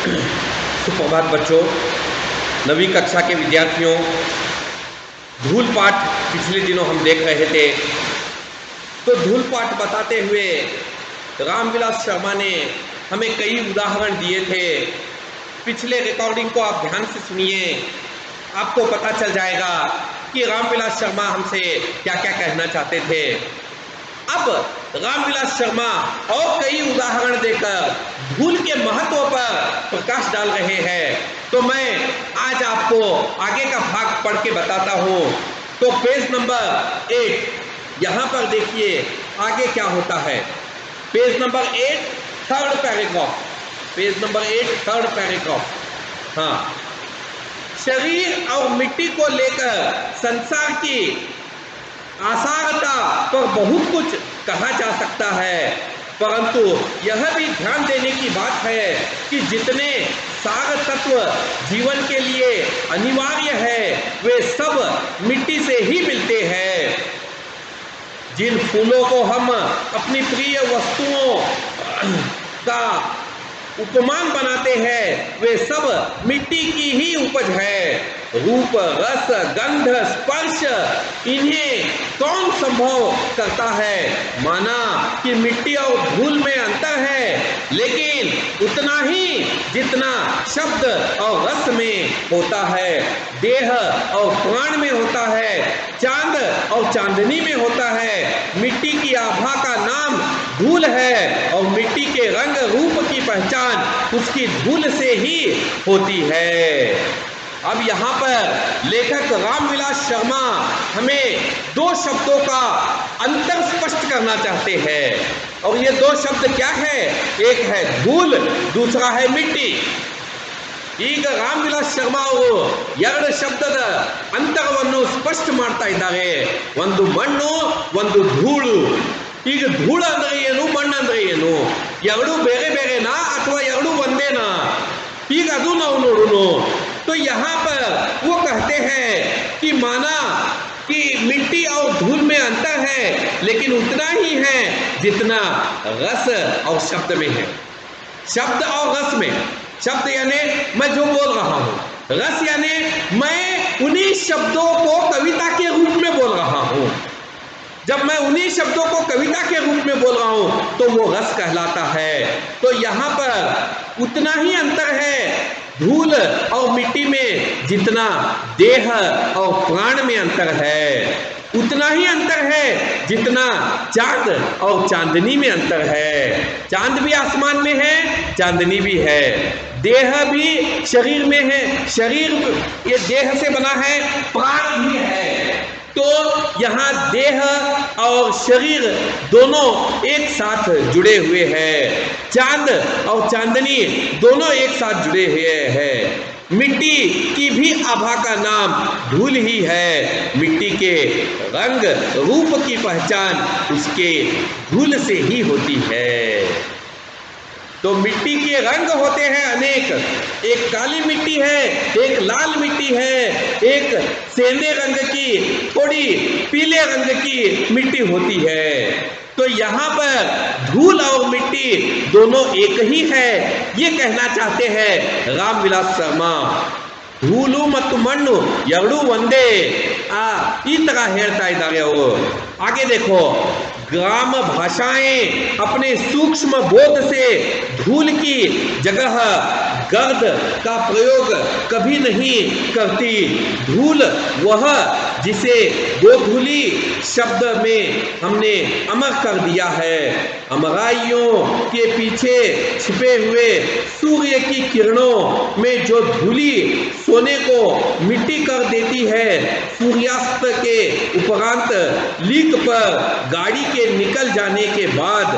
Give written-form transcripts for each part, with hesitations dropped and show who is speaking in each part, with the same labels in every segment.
Speaker 1: सुप्रभात बच्चों, नवीं कक्षा के विद्यार्थियों। धूल पाठ पिछले दिनों हम देख रहे थे, तो धूल पाठ बताते हुए रामविलास शर्मा ने हमें कई उदाहरण दिए थे। पिछले रिकॉर्डिंग को आप ध्यान से सुनिए, आपको पता चल जाएगा कि रामविलास शर्मा हमसे क्या क्या कहना चाहते थे। अब रामविलास शर्मा और कई उदाहरण देकर धूल के महत्व पर प्रकाश डाल रहे हैं। तो मैं आज आपको आगे का भाग पढ़ के बताता हूँ। तो पेज नंबर 8 यहाँ पर देखिए आगे क्या होता है। Page number 8 third paragraph, page number 8 third paragraph. हाँ, शरीर और मिट्टी को लेकर संसार की आसारता पर बहुत कुछ कहा जा सकता है, परंतु यह भी ध्यान देने की बात है कि जितने सार तत्व जीवन के लिए अनिवार्य है वे सब मिट्टी से ही मिलते हैं। जिन फूलों को हम अपनी प्रिय वस्तुओं का उपमान बनाते हैं वे सब मिट्टी की ही उपज है। रूप, रस, गंध, स्पर्श इन्हें कौन संभव करता है? माना कि मिट्टी और धूल में अंतर है, लेकिन उतना ही जितना शब्द और रस में होता है, देह और प्राण में होता है, चांद और चांदनी में होता है। मिट्टी की आभा का नाम धूल है और मिट्टी के रंग रूप की पहचान उसकी धूल से ही होती है। अब यहाँ पर लेखक रामविलास शर्मा हमें दो शब्दों का अंतर स्पष्ट करना चाहते हैं, और ये दो शब्द क्या है? एक है धूल, दूसरा है मिट्टी। ಈಗ ರಾಮವಿಲಾಸ್ ಶರ್ಮಾ ಅವರು ಎರಡು ಶಬ್ದದ ಅಂತರವನ್ನು ಸ್ಪಷ್ಟ ಮಾಡ್ತಾ ಇದ್ದಾರೆ. ಒಂದು ಮಣ್ಣು, ಒಂದು ಧೂಳು. ಈಗ ಧೂಳು ಅಂದ್ರೆ ಏನು, ಮಣ್ಣು ಅಂದ್ರೆ ಏನು? ಎರಡೂ ಬೇರೆ ಬೇರೆನಾ ಅಥವಾ ಎರಡೂ ಒಂದೇನಾ? ಈಗ ಅದು ನಾವು ನೋಡೋಣ. तो यहाँ पर वो कहते हैं कि माना कि मिट्टी और धूल में अंतर है, लेकिन उतना ही है जितना रस और शब्द में है। शब्द और रस में, शब्द यानी मैं जो बोल रहा हूँ, रस यानी मैं उन्हीं शब्दों को कविता के रूप में बोल रहा हूँ। जब मैं उन्हीं शब्दों को कविता के रूप में बोल रहा हूँ तो वो रस कहलाता है। तो यहाँ पर उतना ही अंतर है धूल और मिट्टी में जितना देह और प्राण में अंतर है, उतना ही अंतर है जितना चांद और चांदनी में अंतर है। चांद भी आसमान में है, चांदनी भी है। देह भी शरीर में है, शरीर ये देह से बना है, प्राण भी है। तो यहाँ देह और शरीर दोनों एक साथ जुड़े हुए हैं। चांद और चांदनी दोनों एक साथ जुड़े हुए हैं। मिट्टी की भी आभा का नाम धूल ही है। मिट्टी के रंग रूप की पहचान उसके धूल से ही होती है। तो मिट्टी के रंग होते हैं अनेक, एक काली मिट्टी है, एक लाल मिट्टी है, एक सेंधे रंग की, थोड़ी पीले रंग की मिट्टी होती है। तो यहाँ पर धूल और मिट्टी दोनों एक ही है, ये कहना चाहते हैं रामविलास शर्मा। ಧೂಳು ಮತ್ತು ಮಣ್ಣು ಎರಡೂ ಒಂದೇ ಈ ತರ ಹೇಳ್ತಾ ಇದ್ದಾರೆ ಅವರು। आगे देखो, ग्राम भाषाएं अपने सूक्ष्म बोध से धूल की जगह गर्द का प्रयोग कभी नहीं करती। धूल वह जिसे गोधूली शब्द में हमने अमर कर दिया है। अमराइयों के पीछे छिपे हुए सूर्य की किरणों में जो धूली सोने को मिट्टी कर देती है, सूर्यास्त के उपरांत लीक पर गाड़ी के निकल जाने के बाद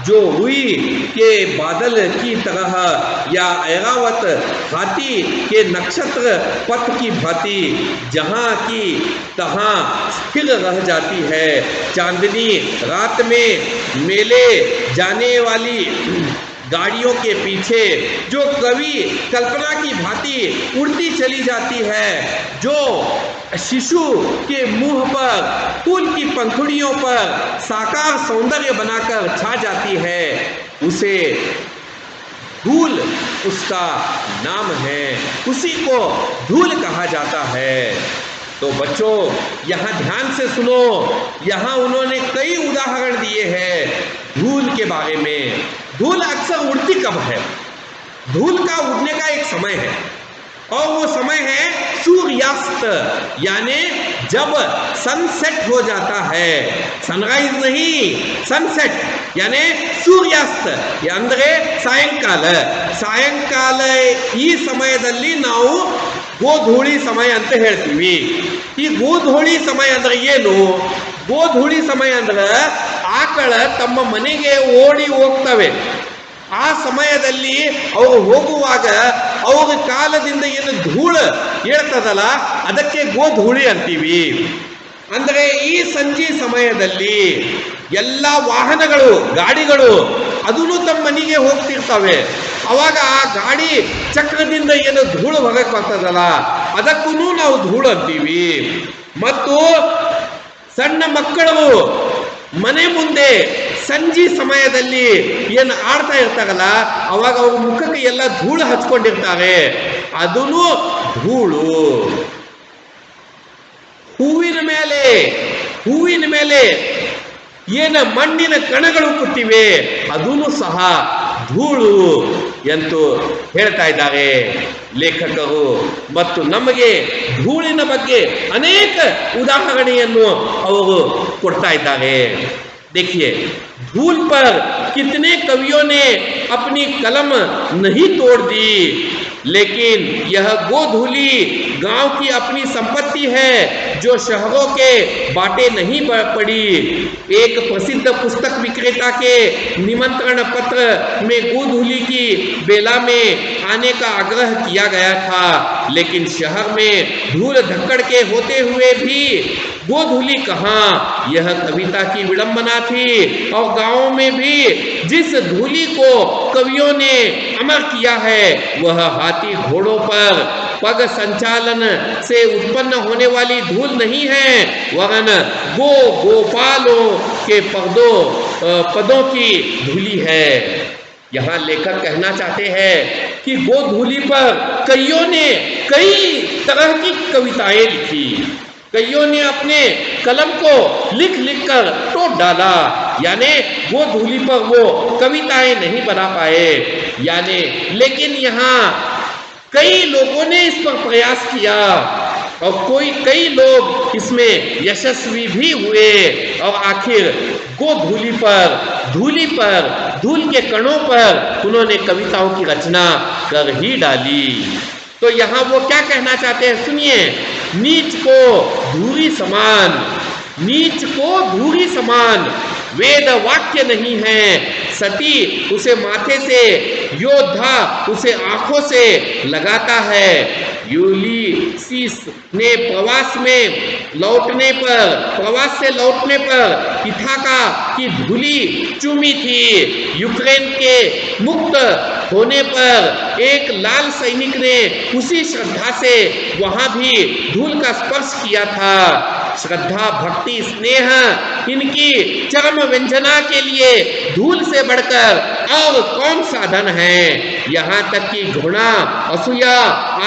Speaker 1: जो रुई के बादल की तरह या ऐरावत हाथी के नक्षत्र पथ की भांति जहां की तहां स्थिर रह जाती है। चांदनी रात में मेले जाने वाली गाड़ियों के पीछे जो कवि कल्पना की भांति उड़ती चली जाती है, जो शिशु के मुंह पर फूल की पंखुड़ियों पर साकार सौंदर्य बनाकर छा जाती है, उसे धूल उसका नाम है, उसी को धूल कहा जाता है। तो बच्चों यहाँ ध्यान से सुनो, यहाँ उन्होंने कई उदाहरण दिए हैं धूल के बारे में। धूल अक्सर उड़ती कब है? धूल का उड़ने का एक समय है और वो समय है सूर्यास्त, यानी जब सनसेट हो जाता है, सनराइज नहीं, सनसेट यानी सूर्यास्त ಅಂದ್ರೆ ಸಾಯಂಕಾಲ ಈ ಸಮಯದಲ್ಲಿ ನಾವು ಗೋಧೂಳಿ ಸಮಯ ಅಂತ ಹೇಳ್ತೀವಿ। ಈ ಗೋಧೂಳಿ ಸಮಯ ಅಂದ್ರೆ ಏನು? ಗೋಧೂಳಿ ಸಮಯ ಅಂದ್ರೆ ಆಕಳ ತಮ್ಮ ಮನೆಗೆ ಓಡಿ ಹೋಗ್ತವೆ। ಆ ಸಮಯದಲ್ಲಿ ಅವರು ಹೋಗುವಾಗ ಅವರ ಕಾಲದಿಂದ ಏನು ಧೂಳು ಏಳ್ತದಲ್ಲ ಅದಕ್ಕೆ ಗೋಧೂಳಿ ಅಂತೀವಿ। ಅಂದರೆ ಈ ಸಂಜೆ ಸಮಯದಲ್ಲಿ ಎಲ್ಲ ವಾಹನಗಳು, ಗಾಡಿಗಳು ಅದೂ ತಮ್ಮ ಮನೆಗೆ ಹೋಗ್ತಿರ್ತವೆ। ಅವಾಗ ಆ ಗಾಡಿ ಚಕ್ರದಿಂದ ಏನು ಧೂಳು ಹೊರಗೆ ಬರ್ತದಲ್ಲ ಅದಕ್ಕೂ ನಾವು ಧೂಳು ಅಂತೀವಿ। ಮತ್ತು ಸಣ್ಣ ಮಕ್ಕಳು ಮನೆ ಮುಂದೆ ಸಂಜೆ ಸಮಯದಲ್ಲಿ ಏನು ಆಡ್ತಾ ಇರ್ತಾರಲ್ಲ ಅವಾಗ ಅವ್ರ ಮುಖಕ್ಕೆ ಎಲ್ಲ ಧೂಳು ಹಚ್ಕೊಂಡಿರ್ತಾರೆ, ಅದೂ ಧೂಳು। ಹೂವಿನ ಮೇಲೆ ಏನು ಮಣ್ಣಿನ ಕಣಗಳು ಕೂತಿವೆ ಅದೂ ಸಹ ಧೂಳು ಎಂದು ಹೇಳ್ತಾ ಇದ್ದಾರೆ ಲೇಖಕರು। ಮತ್ತು ನಮಗೆ ಧೂಳಿನ ಬಗ್ಗೆ ಅನೇಕ ಉದಾಹರಣೆಯನ್ನು ಅವರು ಕೊಡ್ತಾ ಇದ್ದಾರೆ। देखिए, धूल पर कितने कवियों ने अपनी कलम नहीं तोड़ दी, लेकिन यह गोधूली गांव की अपनी संपत्ति है जो शहरों के बाटे नहीं पड़ी। एक प्रसिद्ध पुस्तक विक्रेता के निमंत्रण पत्र में गोधूली की बेला में आने का आग्रह किया गया था, लेकिन शहर में धूल धक्कड़ के होते हुए भी गोधूली कहाँ? यह कविता की विडंबना थी। और गांवों में भी जिस धूली को कवियों ने अमर किया है वह हाथी घोड़ों पर पग संचालन से उत्पन्न होने वाली धूल नहीं है, वरन गोपालों के पदों की धूली है। यहाँ लेखक कहना चाहते हैं कि गोधूली पर कईयों ने कई तरह की कविताएं लिखी, कईयों ने अपने कलम को लिख कर तोड़ डाला, यानी वो धूली पर वो कविताएं नहीं बना पाए। यानी लेकिन यहाँ कई लोगों ने इस पर प्रयास किया और कई लोग इसमें यशस्वी भी हुए और आखिर गोधूली पर, धूल के कणों पर उन्होंने कविताओं की रचना कर ही डाली। तो यहाँ वो क्या कहना चाहते हैं सुनिए, नीच को धूरी समान वेद वाक्य नहीं है, सती उसे माथे से, योद्धा उसे आंखों से लगाता है। यूलिसीस ने प्रवास से लौटने पर इथाका की धूली चूमी थी। यूक्रेन के मुक्त होने पर एक लाल सैनिक ने उसी श्रद्धा से वहां भी धूल का स्पर्श किया था। श्रद्धा, भक्ति, स्नेह इनकी चरम व्यंजना के लिए धूल से बढ़कर और कौन साधन है? यहाँ तक कि घृणा, असूया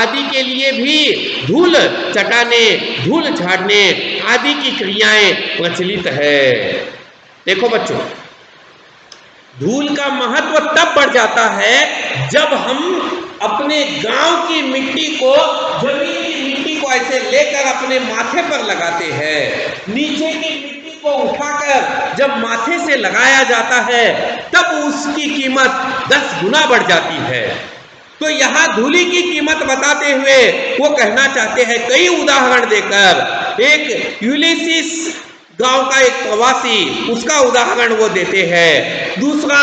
Speaker 1: आदि के लिए भी धूल चटाने, धूल झाड़ने आदि की क्रियाएं प्रचलित है। देखो बच्चों, धूल का महत्व तब बढ़ जाता है जब हम अपने गांव की मिट्टी को, जमीन की मिट्टी को ऐसे लेकर अपने माथे पर लगाते हैं। नीचे की मिट्टी को उठाकर जब माथे से लगाया जाता है तब उसकी कीमत 10 गुना बढ़ जाती है। तो यहाँ धूली की कीमत बताते हुए वो कहना चाहते हैं कई उदाहरण देकर, एक यूलिसीस गांव का एक प्रवासी, उसका उदाहरण वो देते हैं। दूसरा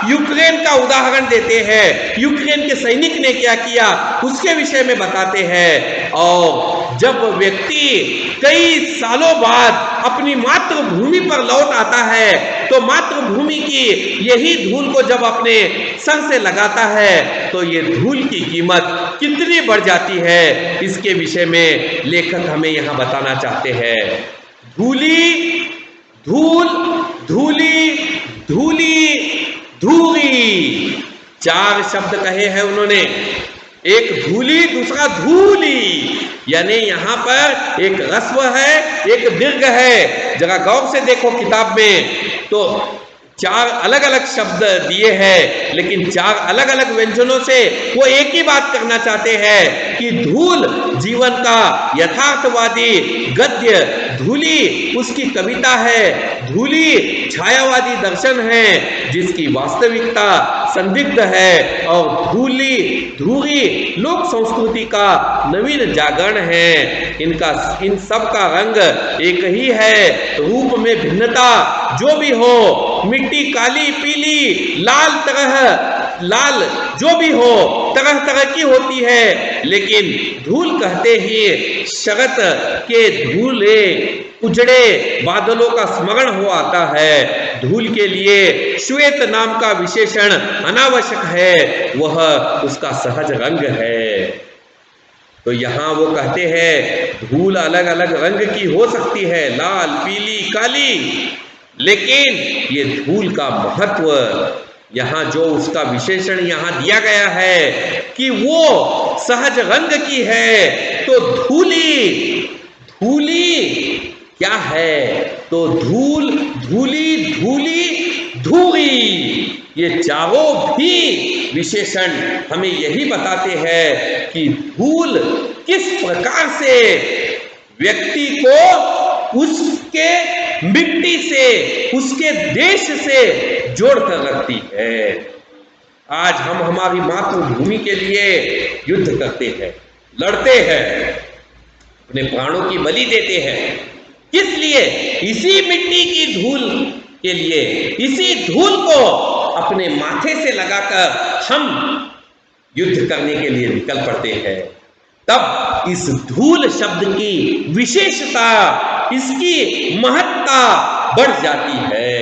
Speaker 1: यूक्रेन का उदाहरण देते हैं, यूक्रेन के सैनिक ने क्या किया उसके विषय में बताते हैं। और जब व्यक्ति कई सालों बाद अपनी मातृभूमि पर लौट आता है तो मातृभूमि की यही धूल को जब अपने सर से लगाता है तो ये धूल की कीमत कितनी बढ़ जाती है, इसके विषय में लेखक हमें यहाँ बताना चाहते हैं। धूली, धूल, धूली, धूली, धूरी, चार शब्द कहे हैं उन्होंने, एक धूली, दूसरा धूली, यानी यहां पर एक ह्रस्व है, एक दीर्घ है। जरा गौर से देखो किताब में, तो चार अलग अलग शब्द दिए हैं, लेकिन चार अलग अलग व्यंजनों से वो एक ही बात करना चाहते हैं कि धूल जीवन का यथार्थवादी गद्य, धूली उसकी कविता है, धूली छायावादी दर्शन है जिसकी वास्तविकता संदिग्ध है, और धूली धूरी लोक संस्कृति का नवीन जागरण है। इन सब का रंग एक ही है, रूप में भिन्नता जो भी हो, मिट्टी काली पीली लाल जो भी हो, तरह तरह की होती है, लेकिन धूल कहते ही शरत के धूले उजड़े बादलों का स्मरण हो आता है। धूल के लिए श्वेत नाम का विशेषण अनावश्यक है, वह उसका सहज रंग है। तो यहां वो कहते हैं धूल अलग अलग रंग की हो सकती है, लाल पीली काली, लेकिन ये धूल का महत्व यहां जो उसका विशेषण यहां दिया गया है कि वो सहज रंग की है। तो धूली क्या है? तो धूल, धूली, धूली, धूरी, ये चारों भी विशेषण हमें यही बताते हैं कि धूल किस प्रकार से व्यक्ति को उसके मिट्टी से, उसके देश से जोड़कर रखती है। आज हम हमारी मातृभूमि के लिए युद्ध करते हैं, लड़ते हैं, अपने प्राणों की बलि देते हैं। किस लिए? इसी मिट्टी की धूल के लिए, इसी धूल को अपने माथे से लगाकर हम युद्ध करने के लिए निकल पड़ते हैं। तब इस धूल शब्द की विशेषता, इसकी महत्ता बढ़ जाती है।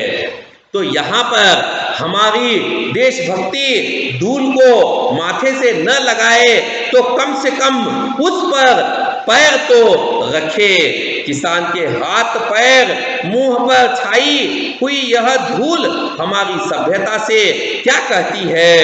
Speaker 1: तो यहां पर हमारी देशभक्ति धूल को माथे से न लगाए तो कम से कम उस पर पैर तो रखे। किसान के हाथ पैर मुंह पर छाई हुई यह धूल हमारी सभ्यता से क्या कहती है?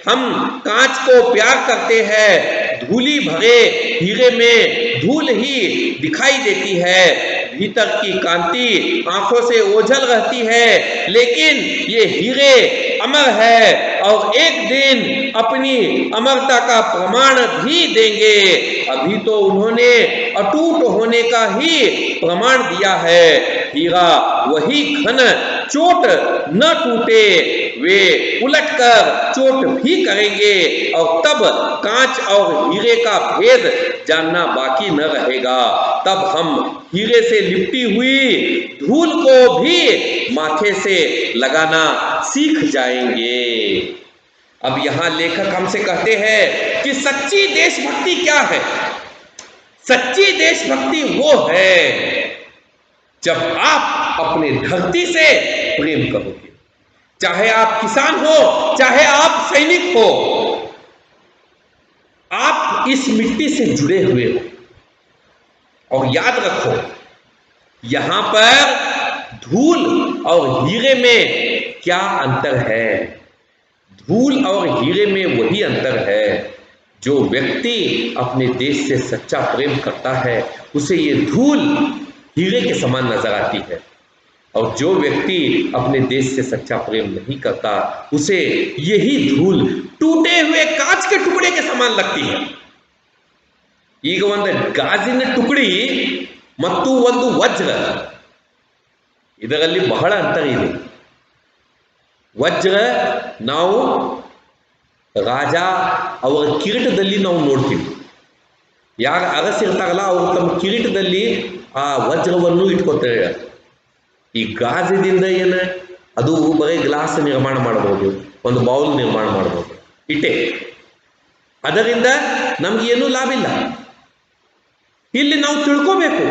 Speaker 1: हम कांच को प्यार करते हैं, धूली भरे हीरे में धूल ही दिखाई देती है, भीतर की कांति आंखों से ओझल रहती है, लेकिन ये हीरे अमर है और एक दिन अपनी अमरता का प्रमाण भी देंगे। अभी तो उन्होंने अटूट होने का ही प्रमाण दिया है। हीरा वही घन, चोट न टूटे, वे उलटकर चोट भी करेंगे और तब कांच और हीरे का भेद जानना बाकी न रहेगा। तब हम हीरे से लिपटी हुई धूल को भी माथे से लगाना सीख जाएंगे। अब यहां लेखक हमसे कहते हैं कि सच्ची देशभक्ति क्या है? सच्ची देशभक्ति वो है जब आप अपने धरती से प्रेम करोगे, चाहे आप किसान हो, चाहे आप सैनिक हो, आप इस मिट्टी से जुड़े हुए हो। और याद रखो, यहां पर धूल और हीरे में क्या अंतर है? धूल और हीरे में वही अंतर है, जो व्यक्ति अपने देश से सच्चा प्रेम करता है उसे ये धूल हीरे के समान नजर आती है, और जो व्यक्ति अपने देश से सच्चा प्रेम नहीं करता उसे यही धूल टूटे हुए कांच के टुकड़े के समान लगती है। ಈಗ ಒಂದು ಗಾಜಿನ ಟುಕಡಿ ಮತ್ತು ಒಂದು ವಜ್ರ, ಇದರಲ್ಲಿ ಬಹಳ ಅಂತರ ಇದೆ. ವಜ್ರ ನಾವು ರಾಜ ಅವರ ಕಿರೀಟದಲ್ಲಿ ನಾವು ನೋಡ್ತೀವಿ. ಯಾರು ಅರಸಿರ್ತಾರಲ್ಲ ಅವರು ತಮ್ಮ ಕಿರೀಟದಲ್ಲಿ ಆ ವಜ್ರವನ್ನು ಇಟ್ಕೊತಾರೆ. ಈ ಗಾಜಿನಿಂದ ಏನು, ಅದು ಬರೀ ಗ್ಲಾಸ್ ನಿರ್ಮಾಣ ಮಾಡಬಹುದು, ಒಂದು ಬೌಲ್ ನಿರ್ಮಾಣ ಮಾಡಬಹುದು, ಇಟ್ಟೆ. ಅದರಿಂದ ನಮಗೇನು ಲಾಭ ಇಲ್ಲ. ಇಲ್ಲಿ ನಾವು ತಿಳ್ಕೋಬೇಕು,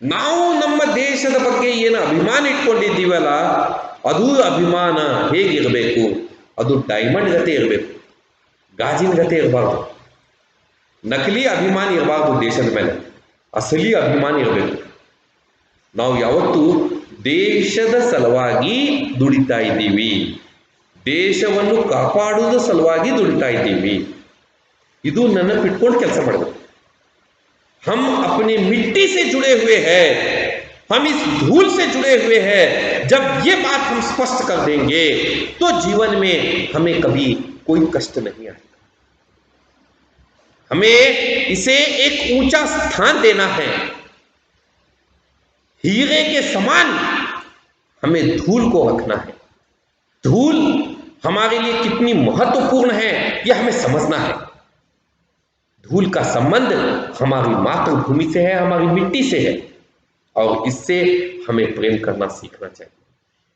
Speaker 1: ನಾವು ನಮ್ಮ ದೇಶದ ಬಗ್ಗೆ ಏನು ಅಭಿಮಾನ ಇಟ್ಕೊಂಡಿದ್ದೀವಲ್ಲ, ಅದು ಅಭಿಮಾನ ಹೇಗಿರಬೇಕು? ಅದು ಡೈಮಂಡ್ ಗತೆ ಇರಬೇಕು, ಗಾಜಿನ ಗತೆ ಇರಬಾರ್ದು. ನಕಲಿ ಅಭಿಮಾನ ಇರಬಾರ್ದು ದೇಶದ ಮೇಲೆ, ಅಸಲಿ ಅಭಿಮಾನ ಇರಬೇಕು. ನಾವು ಯಾವತ್ತೂ ದೇಶದ ಸಲುವಾಗಿ ದುಡಿತಾ ಇದ್ದೀವಿ, ದೇಶವನ್ನು ಕಾಪಾಡುವುದು ಸಲುವಾಗಿ ದುಡಿತಾ ಇದ್ದೀವಿ. ಇದು ನೆನಪಿಟ್ಕೊಂಡು ಕೆಲಸ ಮಾಡಬೇಕು. हम अपनी मिट्टी से जुड़े हुए हैं, हम इस धूल से जुड़े हुए हैं. जब ये बात हम स्पष्ट कर देंगे तो जीवन में हमें कभी कोई कष्ट नहीं आएगा. हमें इसे एक ऊंचा स्थान देना है. हीरे के समान हमें धूल को रखना है. धूल हमारे लिए कितनी महत्वपूर्ण है यह हमें समझना है. धूल का संबंध हमारी मातृभूमि से है, हमारी मिट्टी से है, और इससे हमें प्रेम करना सीखना चाहिए.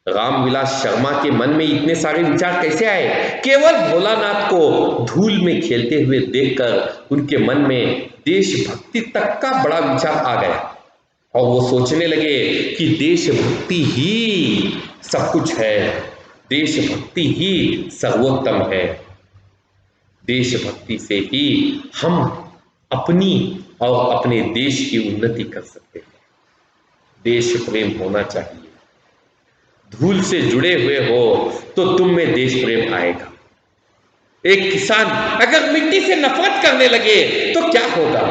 Speaker 1: रामविलास शर्मा के मन में इतने सारे विचार कैसे आए? केवल भोलानाथ को धूल में खेलते हुए देखकर उनके मन में देशभक्ति तक का बड़ा विचार आ गया, और वो सोचने लगे कि देशभक्ति ही सब कुछ है, देशभक्ति ही सर्वोत्तम है. देशभक्ति से ही हम अपनी और अपने देश की उन्नति कर सकते हैं. देश प्रेम होना चाहिए. धूल से जुड़े हुए हो तो तुम में देश प्रेम आएगा. एक किसान अगर मिट्टी से नफरत करने लगे तो क्या होगा?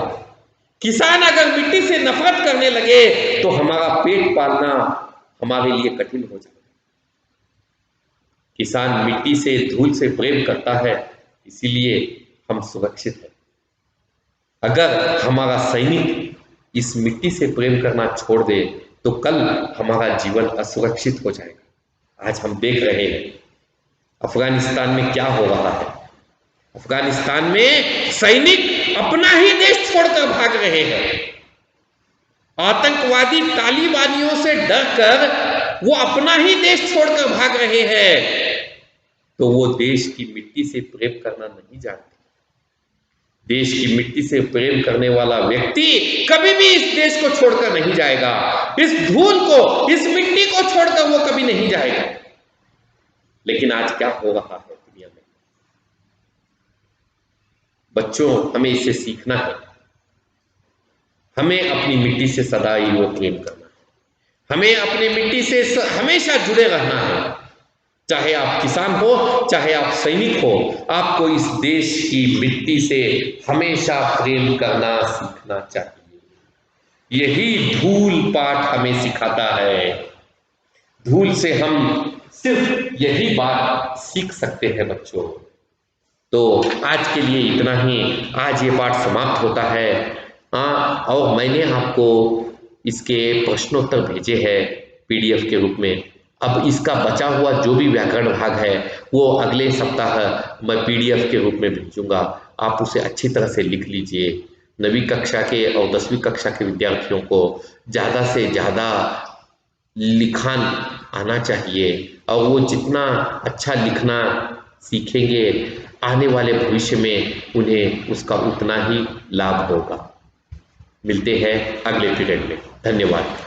Speaker 1: किसान अगर मिट्टी से नफरत करने लगे तो हमारा पेट पालना हमारे लिए कठिन हो जाएगा. किसान मिट्टी से, धूल से प्रेम करता है, इसीलिए हम सुरक्षित हैं. अगर हमारा सैनिक इस मिट्टी से प्रेम करना छोड़ दे तो कल हमारा जीवन असुरक्षित हो जाएगा. आज हम देख रहे हैं अफगानिस्तान में क्या हो रहा है. अफगानिस्तान में सैनिक अपना ही देश छोड़कर भाग रहे हैं. आतंकवादी तालिबानियों से डरकर वो अपना ही देश छोड़कर भाग रहे हैं. तो वो देश की मिट्टी से प्रेम करना नहीं जानते. देश की मिट्टी से प्रेम करने वाला व्यक्ति कभी भी इस देश को छोड़कर नहीं जाएगा. इस धूल को, इस मिट्टी को छोड़कर वो कभी नहीं जाएगा. लेकिन आज क्या हो रहा है दुनिया में? बच्चों, हमें इसे सीखना है. हमें अपनी मिट्टी से सदा ही वो प्रेम करना है. हमें अपनी मिट्टी से हमेशा जुड़े रहना है. चाहे आप किसान हो, चाहे आप सैनिक हो, आपको इस देश की मिट्टी से हमेशा प्रेम करना सीखना चाहिए. यही धूल पाठ हमें सिखाता है. धूल से हम सिर्फ यही बात सीख सकते हैं बच्चों. तो आज के लिए इतना ही. आज ये पाठ समाप्त होता है. और मैंने आपको इसके प्रश्नोत्तर भेजे हैं PDF के रूप में. अब इसका बचा हुआ जो भी व्याकरण भाग है वो अगले सप्ताह मैं PDF के रूप में भेजूंगा. आप उसे अच्छी तरह से लिख लीजिए. 9वीं कक्षा के और 10वीं कक्षा के विद्यार्थियों को ज़्यादा से ज़्यादा लिखान आना चाहिए, और वो जितना अच्छा लिखना सीखेंगे आने वाले भविष्य में उन्हें उसका उतना ही लाभ होगा. मिलते हैं अगले पीरियड में. धन्यवाद.